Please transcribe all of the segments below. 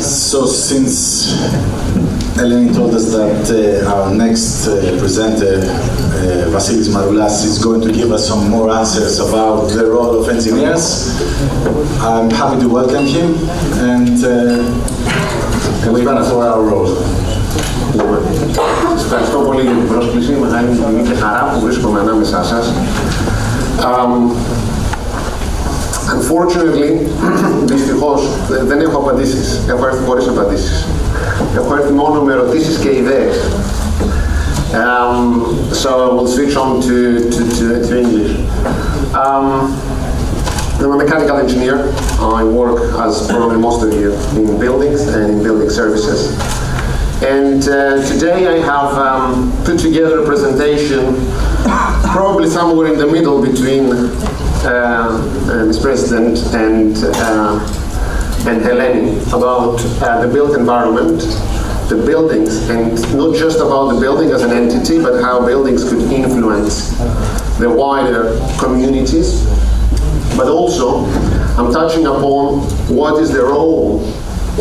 So since Eleni told us that our next presenter, Vasilis Maroulas, is going to give us some more answers about the role of engineers, I'm happy to welcome him and wait for our role. Σας ευχαριστώ πολύ για την πρόσκληση. Μεγάλη μου τιμή και χαρά που βρίσκομαι ανάμεσά σας. Unfortunately, δυστυχώς δεν έχω απαντήσεις. Έχω έρθει χωρίς απαντήσεις. Έχω έρθει μόνο με ερωτήσεις και ιδέες. So I will switch on to English. I'm a mechanical engineer. I work, as probably most of you, in buildings and in building services. And today I have put together a presentation, probably somewhere in the middle between Ms. President and Eleni, about the built environment, the buildings, and not just about the building as an entity, but how buildings could influence the wider communities. But also, I'm touching upon what is the role,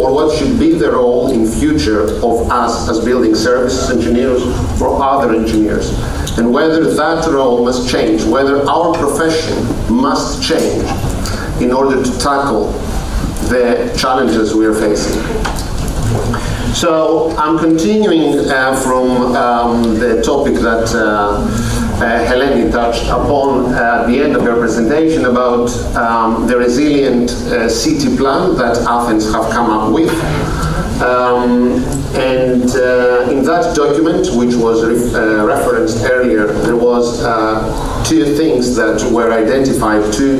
or what should be the role in future of us as building services engineers or other engineers, and whether that role must change, whether our profession must change in order to tackle the challenges we are facing. So I'm continuing from the topic that Eleni touched upon at the end of her presentation about the resilient city plan that Athens have come up with. In that document, which was referenced earlier, there was two things that were identified, two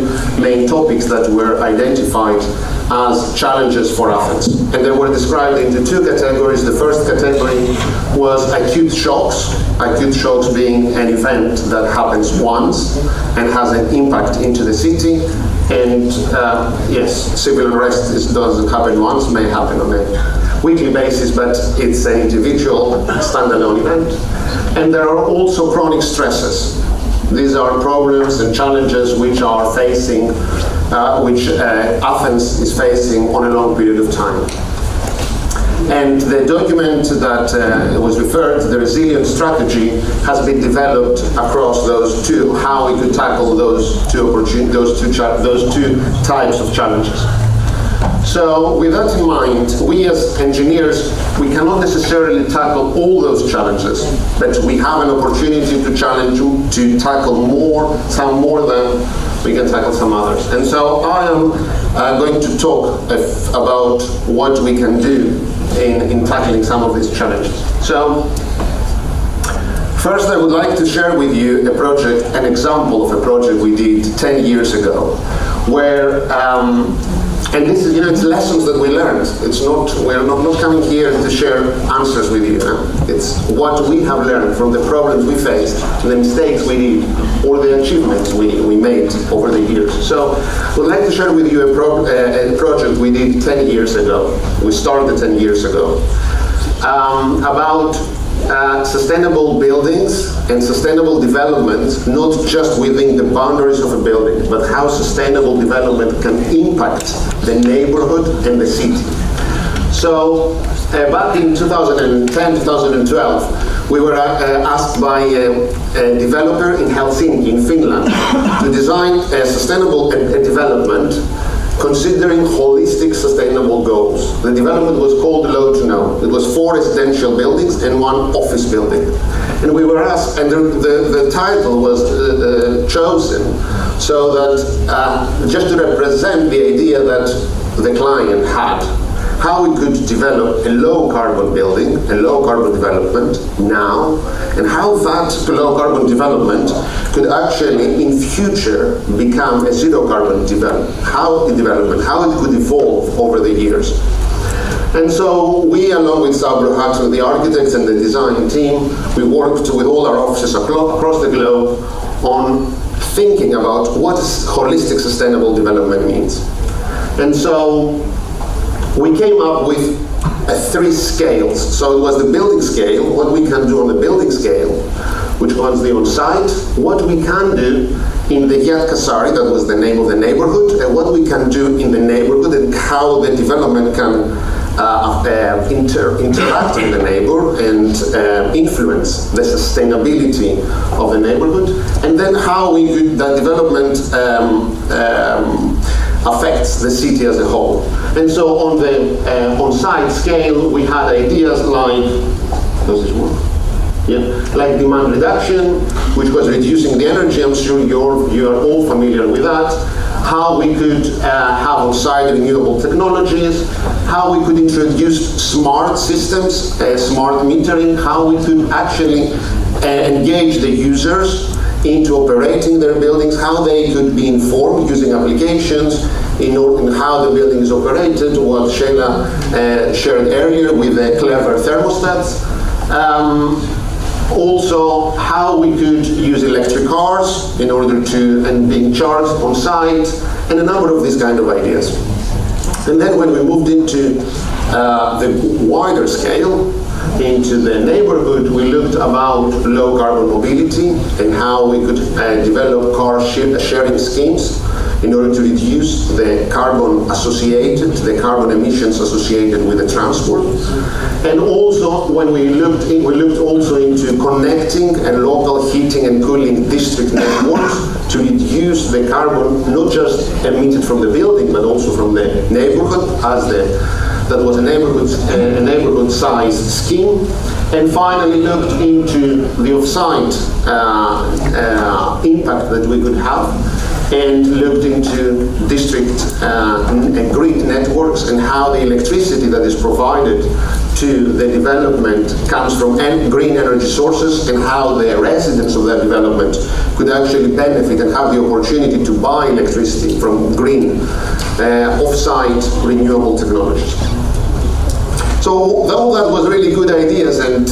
main topics that were identified as challenges for Athens. And they were described into two categories. The first category was acute shocks being an event that happens once and has an impact into the city. And yes, civil unrest doesn't happen once, may happen on a weekly basis, but it's an individual standalone event. And there are also chronic stresses. These are problems and challenges which are facing, which Athens is facing on a long period of time. And the document that was referred to, the resilience strategy, has been developed across those two, how we could tackle those two types of challenges. So with that in mind, we as engineers, we cannot necessarily tackle all those challenges, but we have an opportunity to tackle some more than we can tackle some others. And so I am going to talk about what we can do in tackling some of these challenges. So first I would like to share with you an example of a project we did 10 years ago, where and this is, it's lessons that we learned. We're not coming here to share answers with you. It's what we have learned from the problems we faced, the mistakes we did, or the achievements we made over the years. So we'd like to share with you a project we did 10 years ago. We started 10 years ago about sustainable buildings and sustainable development, not just within the boundaries of a building, but how sustainable development can impact the neighborhood and the city. So back in 2010, 2012, we were asked by a developer in Helsinki, in Finland, to design a sustainable development considering holistic sustainable goals. The development was called Low to No. It was 4 residential buildings and 1 office building. And we were asked, and the title was chosen so that just to represent the idea that the client had, how we could develop a low carbon building, a low carbon development now, and how that low carbon development could actually in future become a zero carbon development, how it could evolve over the years. And so we, along with Arup, the architects and the design team, we worked with all our offices across the globe on thinking about what holistic sustainable development means. And so we came up with 3 scales. So it was the building scale, what we can do on the building scale, which was the on-site, what we can do in the Yatkasari, that was the name of the neighborhood, and what we can do in the neighborhood and how the development can interact with the neighbor and influence the sustainability of the neighborhood, and then how that development affects the city as a whole. And so on the on-site scale, we had ideas like, does this work? Yeah, like demand reduction, which was reducing the energy. I'm sure you are all familiar with that. How we could have on-site renewable technologies, how we could introduce smart systems, smart metering, how we could actually engage the users into operating their buildings, how they could be informed using applications in how the building is operated, what Sheila shared earlier with the clever thermostats. Also, how we could use electric cars in order to, and being charged on site, and a number of these kind of ideas. And then when we moved into the wider scale, into the neighborhood, we looked about low carbon mobility and how we could develop car sharing schemes in order to reduce the carbon emissions associated with the transport. And also, when we looked also into connecting a local heating and cooling district networks to reduce the carbon, not just emitted from the building, but also from the neighborhood, that was a neighborhood size scheme. And finally looked into the off-site impact that we could have, and looked into district grid networks and how the electricity that is provided to the development comes from green energy sources, and how the residents of that development could actually benefit and have the opportunity to buy electricity from green off-site renewable technologies. So all that was really good ideas, and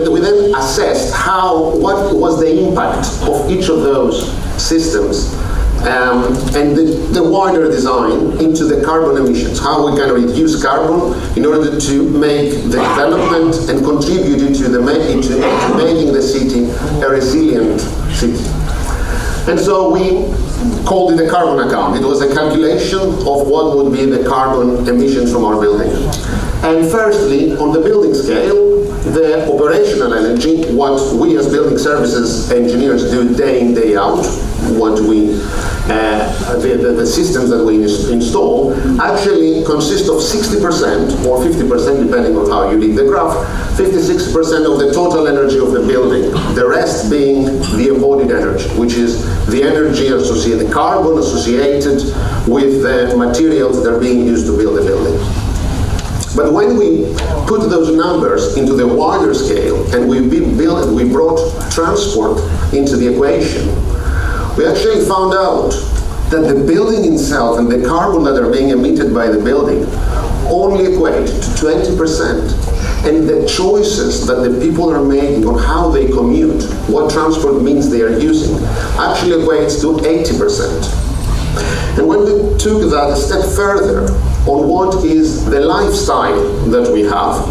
we then assessed what was the impact of each of those systems and the wider design into the carbon emissions, how we can reduce carbon in order to make the development and contribute into making the city a resilient city. And so we called it a carbon account. It was a calculation of what would be the carbon emissions from our building. And firstly, on the building scale, the operational energy, what we as building services engineers do day in, day out, the systems that we install actually consist of 60% or 50%, depending on how you read the graph, 56% of the total energy of the building, the rest being the embodied energy, which is the energy associated, the carbon associated with the materials that are being used to build the building. But when we put those numbers into the wider scale and we brought transport into the equation, we actually found out that the building itself and the carbon that are being emitted by the building only equate to 20%. And the choices that the people are making on how they commute, what transport means they are using, actually equates to 80%. And when we took that a step further on what is the lifestyle that we have,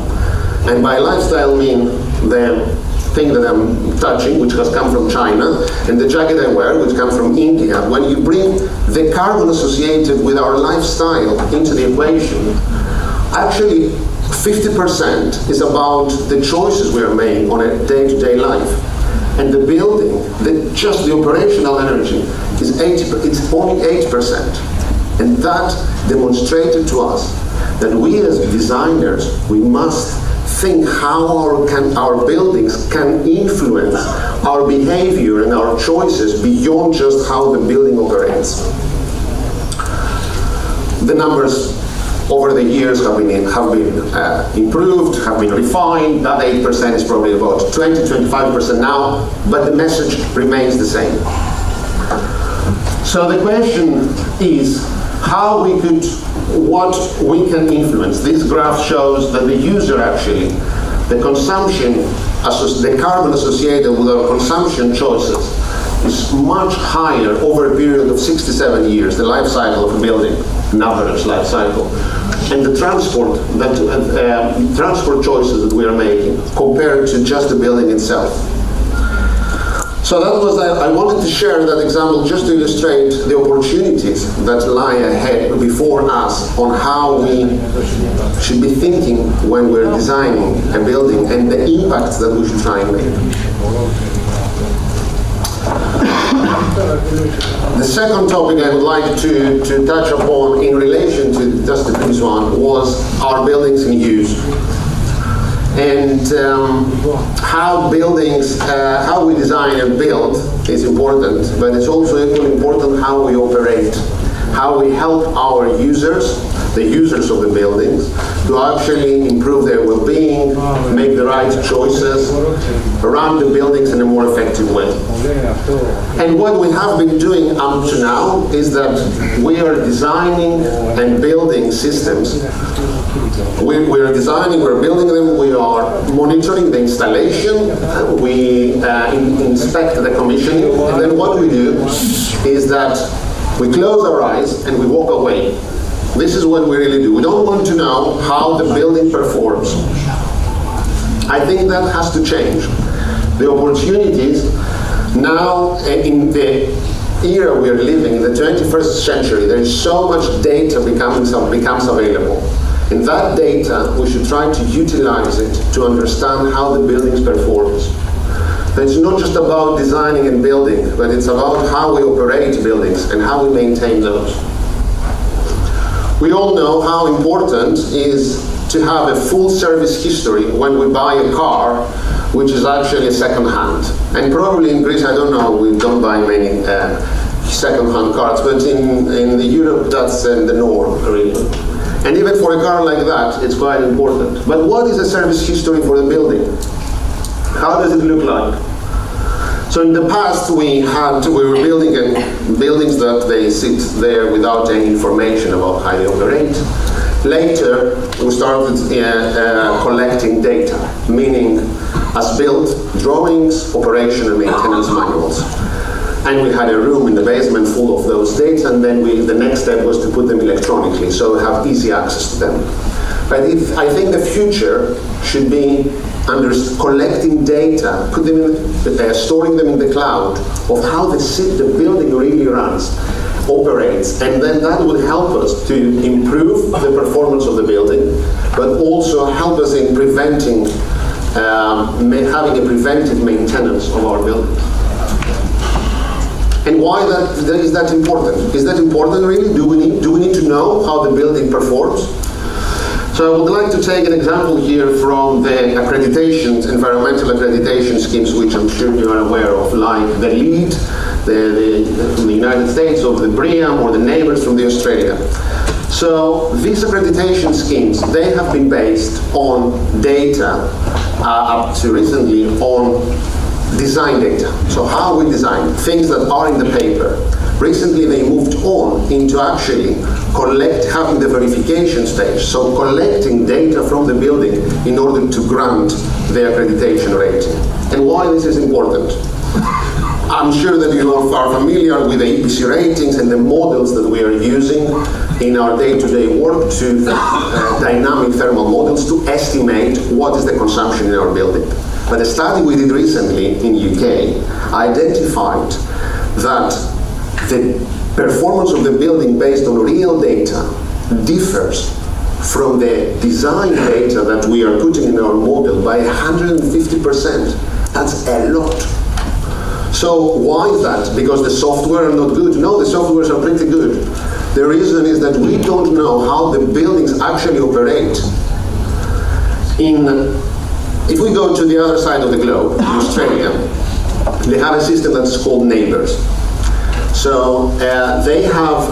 and by lifestyle I mean the thing that I'm touching, which has come from China, and the jacket I wear, which comes from India, when you bring the carbon associated with our lifestyle into the equation, actually 50% is about the choices we are making on a day-to-day life. And the building, just the operational energy, is 80%, it's only 8%. And that demonstrated to us that we as designers, we must think how our buildings can influence our behavior and our choices beyond just how the building operates. The numbers over the years have been improved, have been refined. That 8% is probably about 20-25% now, but the message remains the same. So the question is what we can influence. This graph shows that the user actually, the consumption, the carbon associated with our consumption choices is much higher over a period of 67 years, the life cycle of a building, an average life cycle. And the transport choices that we are making compared to just the building itself. So that was, I wanted to share that example just to illustrate the opportunities that lie ahead before us on how we should be thinking when we're designing a building and the impacts that we should try and make. The second topic I would like to touch upon in relation to just the previous one was our buildings in use. And how buildings, how we design and build is important, but it's also equally important how we operate, how we help our users, the users of the buildings, to actually improve their well-being, make the right choices, run the buildings in a more effective way. And what we have been doing up to now is that we are designing and building systems. We're designing, we're building them, we are monitoring the installation, we inspect the commissioning, and then what we do is that we close our eyes and we walk away. This is what we really do. We don't want to know how the building performs. I think that has to change. The opportunities now in the era we are living, in the 21st century, there is so much data becomes available. In that data, we should try to utilize it to understand how the buildings performs. It's not just about designing and building, but it's about how we operate buildings and how we maintain those. We all know how important it is to have a full service history when we buy a car, which is actually a second-hand. And probably in Greece, I don't know, we don't buy many second-hand cars, but in Europe, that's the norm, really. And even for a car like that, it's quite important. But what is a service history for the building? How does it look like? So in the past, we were building buildings that they sit there without any information about how they operate. Later, we started collecting data, meaning as-built drawings, operation and maintenance manuals. And we had a room in the basement full of those data, and then the next step was to put them electronically, so we have easy access to them. But I think the future should be collecting data, storing them in the cloud of how the building really runs, operates, and then that will help us to improve the performance of the building, but also help us in preventing, having a preventive maintenance of our buildings. And why is that important? Is that important really? Do we need to know how the building performs? So I would like to take an example here from the accreditations, environmental accreditation schemes, which I'm sure you are aware of, like the LEED, from the United States, or the BREEAM, or the neighbors from the Australia. So these accreditation schemes, they have been based on data, up to recently, on design data. So how we design things that are in the paper. Recently they moved on into actually having the verification stage. So collecting data from the building in order to grant the accreditation rating. And why this is important? I'm sure that you are familiar with the EPC ratings and the models that we are using in our day-to-day work to dynamic thermal models to estimate what is the consumption in our building. But a study we did recently in UK identified that the performance of the building based on real data differs from the design data that we are putting in our model by 150%. That's a lot. So why is that? Because the software are not good? No, the softwares are pretty good. The reason is that we don't know how the buildings actually operate. If we go to the other side of the globe, in Australia, they have a system that's called neighbors. So they have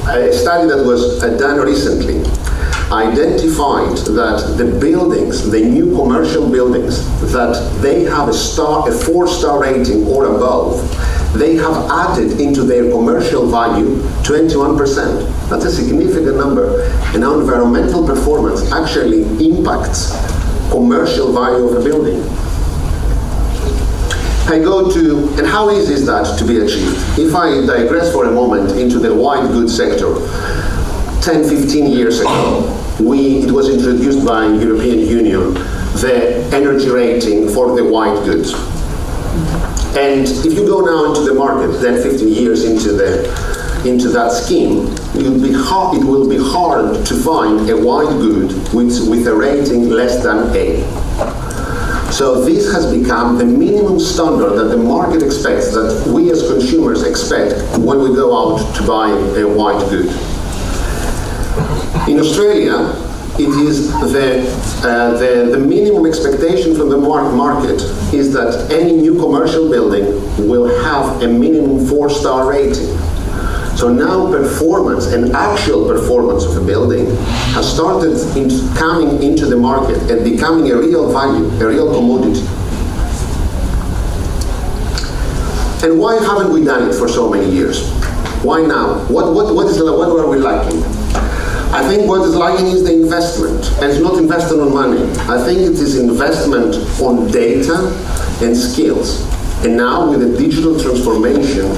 a study that was done recently identified that the buildings, the new commercial buildings, that they have a 4-star rating or above, they have added into their commercial value 21%. That's a significant number. And now environmental performance actually impacts commercial value of a building. I go to, and how easy is that to be achieved? If I digress for a moment into the white goods sector, 10, 15 years ago, it was introduced by the European Union, the energy rating for the white goods. And if you go now into the market, then 15 years into that scheme, it will be hard to find a white good with a rating less than A. So this has become the minimum standard that the market expects, that we as consumers expect when we go out to buy a white good. In Australia, it is the minimum expectation from the market is that any new commercial building will have a minimum 4-star rating. So now performance and actual performance of a building has started coming into the market and becoming a real value, a real commodity. And why haven't we done it for so many years? Why now? What are we lacking? I think what is lacking is the investment, and it's not investment on money. I think it is investment on data and skills. And now with the digital transformation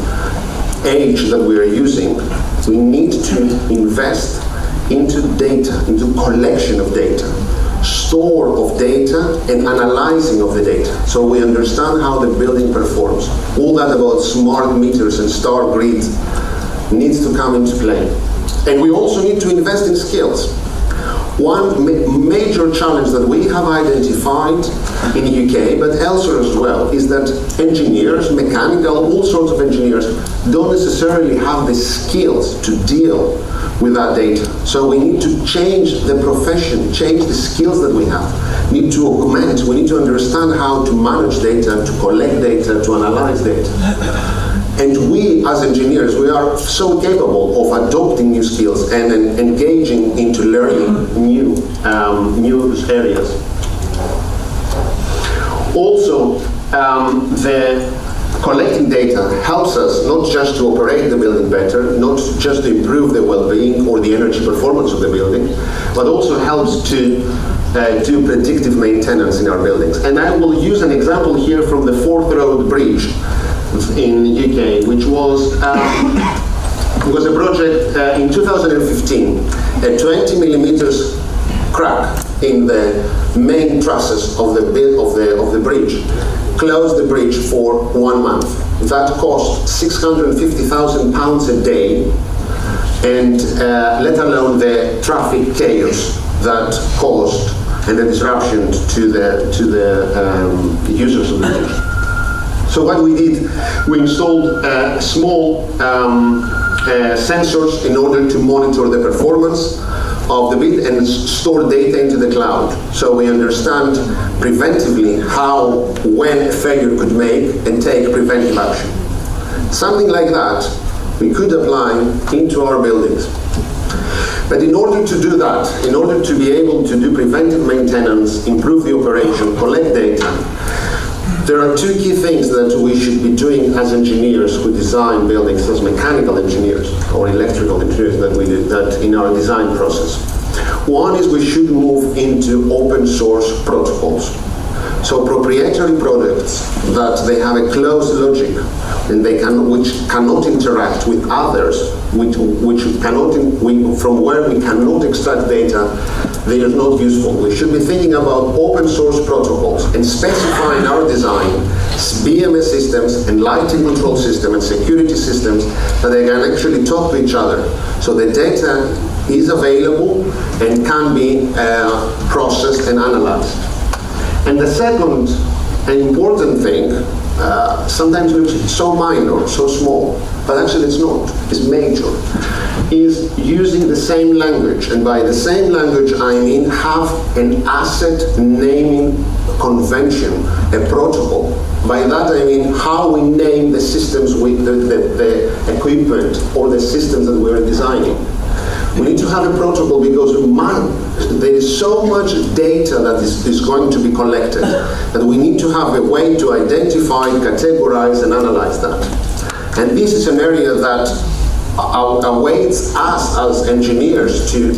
age that we are using, we need to invest into data, into collection of data, store of data, and analyzing of the data, so we understand how the building performs. All that about smart meters and star grids needs to come into play. And we also need to invest in skills. One major challenge that we have identified in the UK, but elsewhere as well, is that engineers, mechanical, all sorts of engineers, don't necessarily have the skills to deal with that data. So we need to change the profession, change the skills that we have. We need to augment, we need to understand how to manage data, to collect data, to analyze data. And we, as engineers, we are so capable of adopting new skills and engaging into learning new areas. Also, the collecting data helps us not just to operate the building better, not just to improve the well-being or the energy performance of the building, but also helps to do predictive maintenance in our buildings. And I will use an example here from the Forth Road Bridge in the UK, which was a project in 2015, a 20 millimeters crack in the main trusses of the bridge closed the bridge for 1 month. That cost £650,000 a day, and let alone the traffic chaos that caused and the disruption to the users of the bridge. So what we did, we installed small sensors in order to monitor the performance of the bid and store data into the cloud. So we understand preventively when a failure could make and take preventive action. Something like that we could apply into our buildings. But in order to do that, in order to be able to do preventive maintenance, improve the operation, collect data, there are two key things that we should be doing as engineers who design buildings, as mechanical engineers or electrical engineers that we do that in our design process. One is we should move into open source protocols. So proprietary products that they have a closed logic and which cannot interact with others, from where we cannot extract data, they are not useful. We should be thinking about open source protocols and specify in our design BMS systems and lighting control system and security systems that they can actually talk to each other. So the data is available and can be processed and analyzed. And the second important thing, sometimes looks so minor, so small, but actually it's not, it's major, is using the same language. And by the same language, I mean have an asset naming convention, a protocol. By that I mean how we name the systems with the equipment or the systems that we're designing. We need to have a protocol because there is so much data that is going to be collected that we need to have a way to identify, categorize, and analyze that. And this is an area that awaits us as engineers to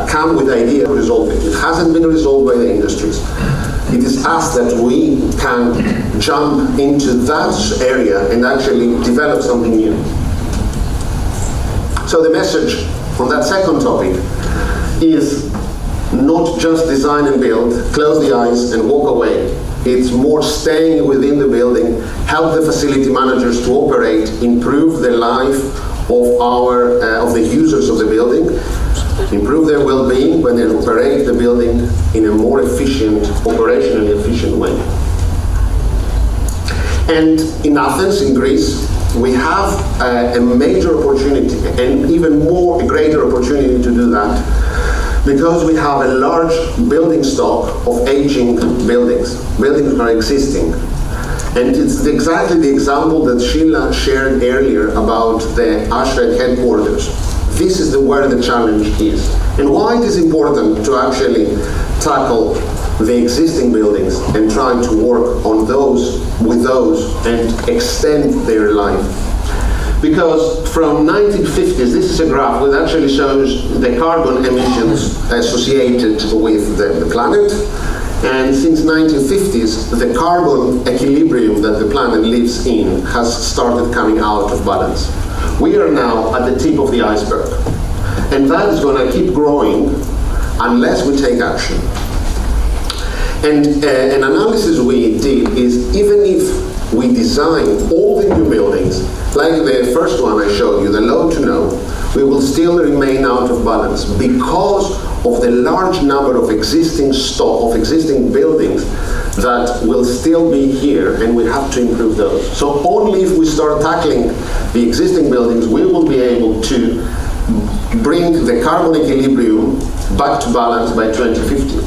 come with ideas to resolve it. It hasn't been resolved by the industries. It is us that we can jump into that area and actually develop something new. So the message on that second topic is not just design and build, close the eyes and walk away, It's more staying within the building, help the facility managers to operate, improve the life of the users of the building, improve their well-being when they operate the building in a more efficient, operationally efficient way. And in Athens, in Greece, we have a major opportunity, and even more, a greater opportunity to do that, because we have a large building stock of aging buildings. Buildings are existing. And it's exactly the example that Sheila shared earlier about the ASHRAE headquarters. This is where the challenge is. And why it is important to actually tackle the existing buildings and try to work on those, with those, and extend their life. Because from 1950s, this is a graph that actually shows the carbon emissions associated with the planet. And since 1950s, the carbon equilibrium that the planet lives in has started coming out of balance. We are now at the tip of the iceberg. And that is going to keep growing unless we take action. And an analysis we did is, even if we design all the new buildings, like the first one I showed you, the low to no, we will still remain out of balance because of the large number of existing stock, of existing buildings that will still be here, and we have to improve those. So only if we start tackling the existing buildings, we will be able to bring the carbon equilibrium back to balance by 2050.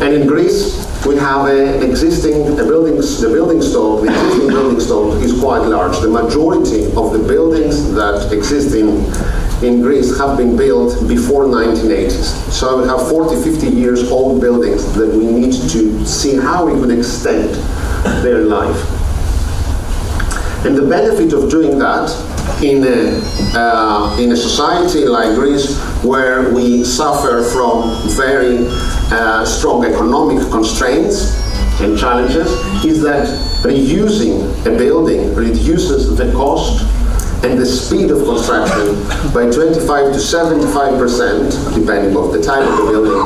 And in Greece, we have the existing building stock is quite large. The majority of the buildings that exist in Greece have been built before 1980s. So we have 40, 50 years old buildings that we need to see how we could extend their life. And the benefit of doing that in a society like Greece, where we suffer from very strong economic constraints and challenges, is that reusing a building reduces the cost and the speed of construction by 25 to 75%, depending on the type of the building,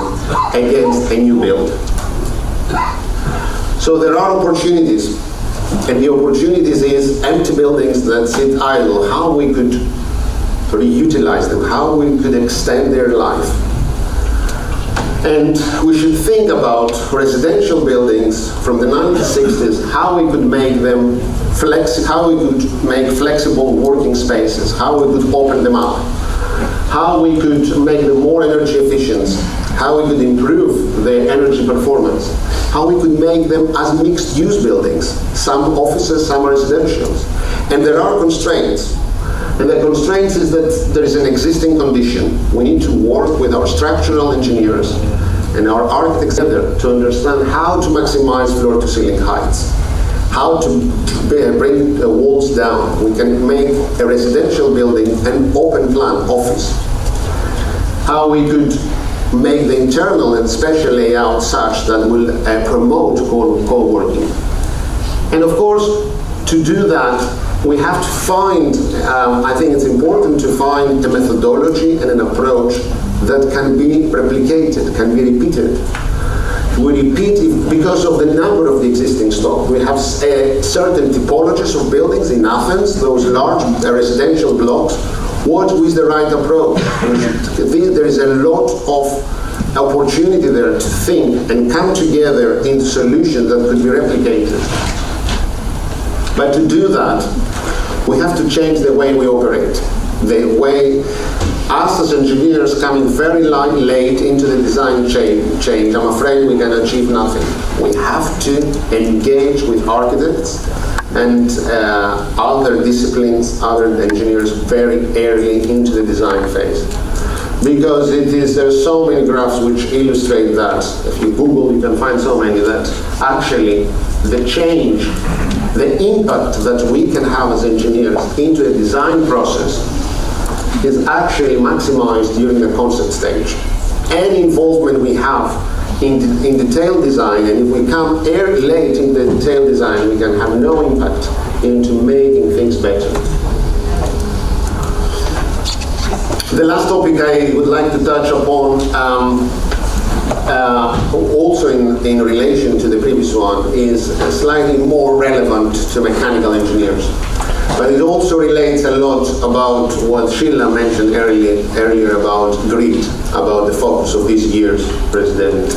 against a new build. So there are opportunities, and the opportunities is empty buildings that sit idle, how we could reutilize them, how we could extend their life. And we should think about residential buildings from the 1960s, how we could make them how we could make flexible working spaces, how we could open them up, how we could make them more energy efficient, how we could improve their energy performance, how we could make them as mixed-use buildings, some offices, some residentials. And there are constraints. And the constraints is that there is an existing condition. We need to work with our structural engineers and our architects together to understand how to maximize floor-to-ceiling heights, how to bring the walls down. We can make a residential building an open plan office. How we could make the internal and spatial layout such that will promote co-working. And of course, to do that, we have to find, I think it's important to find a methodology and an approach that can be replicated, can be repeated. We repeat it because of the number of the existing stock. We have certain typologies of buildings in Athens, those large residential blocks. What is the right approach? There is a lot of opportunity there to think and come together in solutions that could be replicated. But to do that, we have to change the way we operate. The way us as engineers coming very late into the design change, I'm afraid we can achieve nothing. We have to engage with architects and other disciplines, other engineers very early into the design phase. Because there's so many graphs which illustrate that. If you Google, you can find so many that actually the change, the impact that we can have as engineers into the design process is actually maximized during the concept stage. Any involvement we have in detailed design, and if we come late in the detailed design, we can have no impact into making things better. The last topic I would like to touch upon also in relation to the previous one, is slightly more relevant to mechanical engineers. But it also relates a lot about what Sheila mentioned earlier about grid, about the focus of this year's president.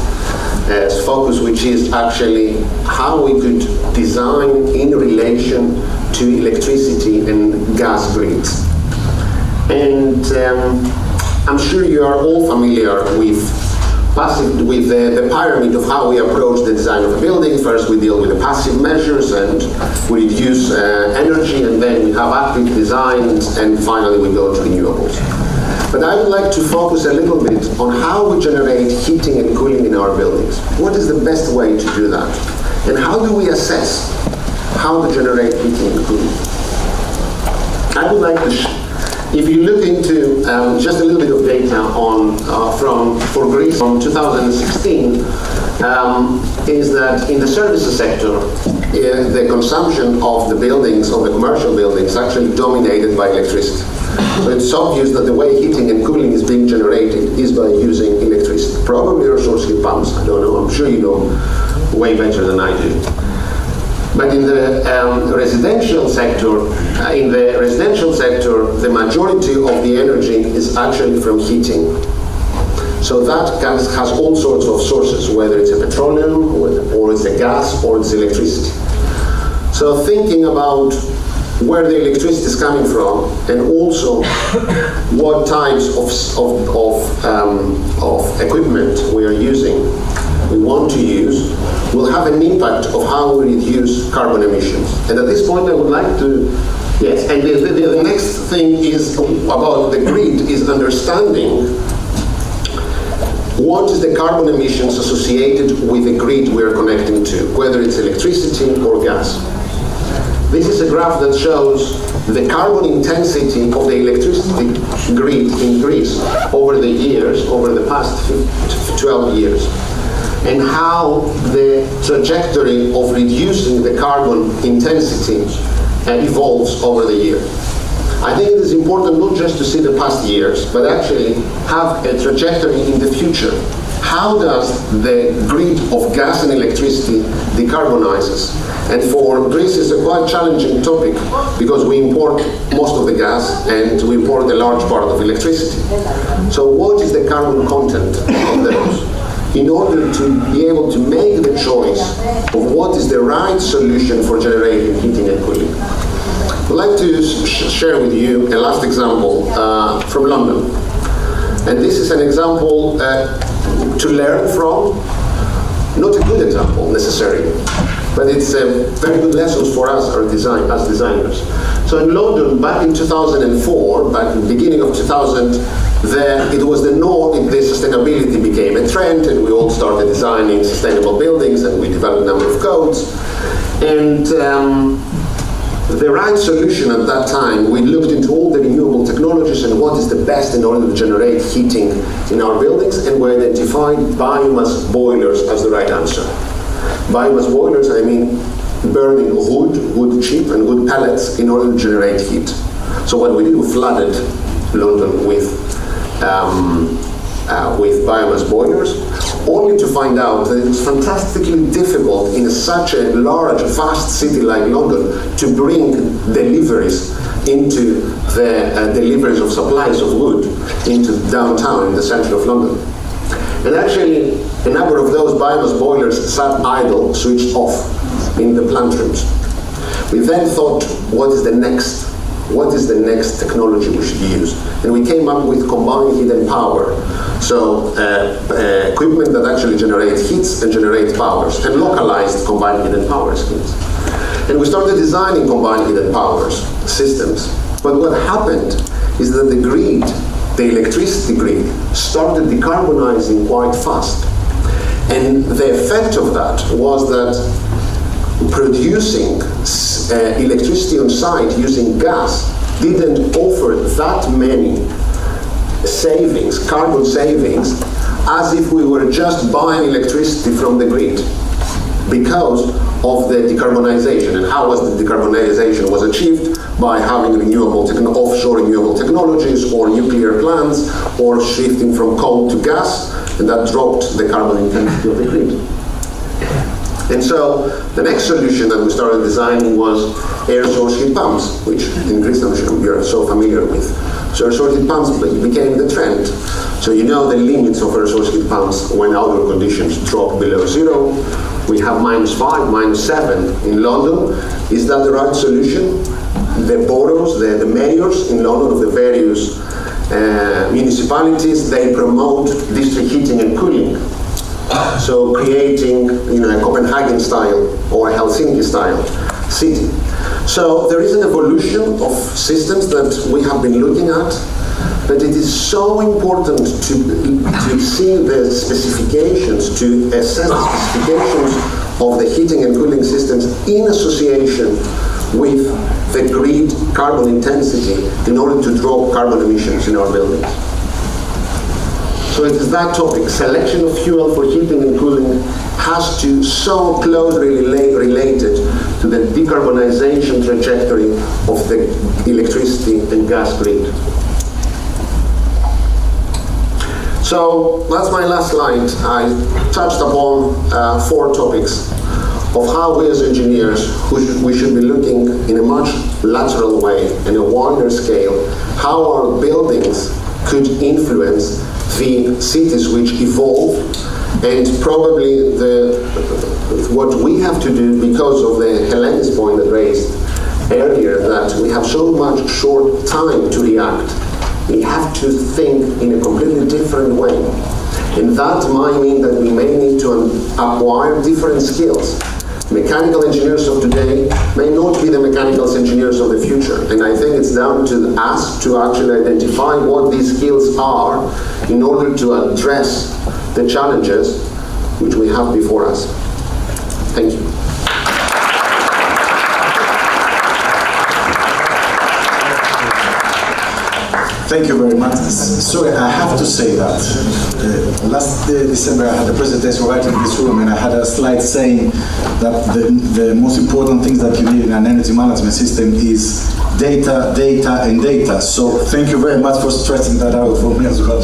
Focus, which is actually how we could design in relation to electricity and gas grids. And I'm sure you are all familiar with the pyramid of how we approach the design of a building. First, we deal with the passive measures and we reduce energy, and then we have active designs, and finally we go to renewables. But I would like to focus a little bit on how we generate heating and cooling in our buildings. What is the best way to do that? And how do we assess how to generate heating and cooling? I would like to if you look into just a little bit of data on for Greece from 2016, is that in the services sector, the consumption of the buildings, of the commercial buildings, actually dominated by electricity. So it's obvious that the way heating and cooling is being generated is by using electricity. Probably air source heat pumps, I don't know, I'm sure you know way better than I do. But in the residential sector, the majority of the energy is actually from heating. So that has all sorts of sources, whether it's a petroleum, or it's a gas, or it's electricity. So thinking about where the electricity is coming from, and also what types of equipment we are using, we want to use, will have an impact of how we reduce carbon emissions. And at this point I would like to, yes, and the next thing is about the grid is understanding what is the carbon emissions associated with the grid we are connecting to, whether it's electricity or gas. This is a graph that shows the carbon intensity of the electricity grid in Greece over the years, over the past 12 years. And how the trajectory of reducing the carbon intensity evolves over the year. I think it is important not just to see the past years, but actually have a trajectory in the future. How does the grid of gas and electricity decarbonizes? And for Greece, it's a quite challenging topic because we import most of the gas and we import a large part of electricity. So what is the carbon content of those? In order to be able to make the choice of what is the right solution for generating heating and cooling. I'd like to share with you a last example from London. And this is an example to learn from, not a good example necessarily, but it's very good lessons for us as designers. So in London, back in 2004, back in the beginning of 2000, it was the norm, the sustainability became a trend, and we all started designing sustainable buildings, and we developed a number of codes. And the right solution at that time, we looked into all the renewable technologies and what is the best in order to generate heating in our buildings, and we identified biomass boilers as the right answer. Biomass boilers, I mean burning wood chip and wood pellets in order to generate heat. So what we did, we flooded London with biomass boilers, only to find out that it was fantastically difficult in such a large, vast city like London to bring deliveries into the deliveries of supplies of wood into downtown, in the center of London. And actually, a number of those biomass boilers sat idle, switched off in the plant rooms. We then thought, what is the next technology we should use? And we came up with combined heat and power. So equipment that actually generates heats and generates powers, and localized combined heat and power schemes. And we started designing combined heat and power systems. But what happened is that the grid, the electricity grid, started decarbonizing quite fast. And the effect of that was that producing electricity on site using gas didn't offer that many savings, carbon savings, as if we were just buying electricity from the grid, because of the decarbonization. And how was the decarbonization was achieved? By having offshore renewable technologies, or nuclear plants, or shifting from coal to gas, and that dropped the carbon intensity of the grid. And so the next solution that we started designing was air source heat pumps, which in Greece I'm sure you're so familiar with. So air source heat pumps became the trend. So you know the limits of air source heat pumps when outdoor conditions drop below zero. We have -5, -7 in London. Is that the right solution? The boroughs, the mayors in London of the various municipalities, they promote district heating and cooling. So creating, a Copenhagen style or a Helsinki style city. So there is an evolution of systems that we have been looking at, but it is so important to see the specifications, to assess the specifications of the heating and cooling systems in association with the grid carbon intensity in order to drop carbon emissions in our buildings. So it is that topic, selection of fuel for heating and cooling has to so closely related to the decarbonization trajectory of the electricity and gas grid. So that's my last slide. I touched upon 4 topics of how we as engineers, we should be looking in a much lateral way, in a wider scale, how our buildings could influence the cities which evolve, and probably what we have to do because of the Helene's point that raised earlier, that we have so much short time to react. We have to think in a completely different way. And that might mean that we may need to acquire different skills. Mechanical engineers of today may not be the mechanical engineers of the future. And I think it's down to us to actually identify what these skills are in order to address the challenges which we have before us. Thank you. Thank you very much. Sorry, I have to say that last December I had a presentation right in this room, and I had a slide saying that the most important things that you need in an energy management system is data, data, and data. So thank you very much for stressing that out for me as well.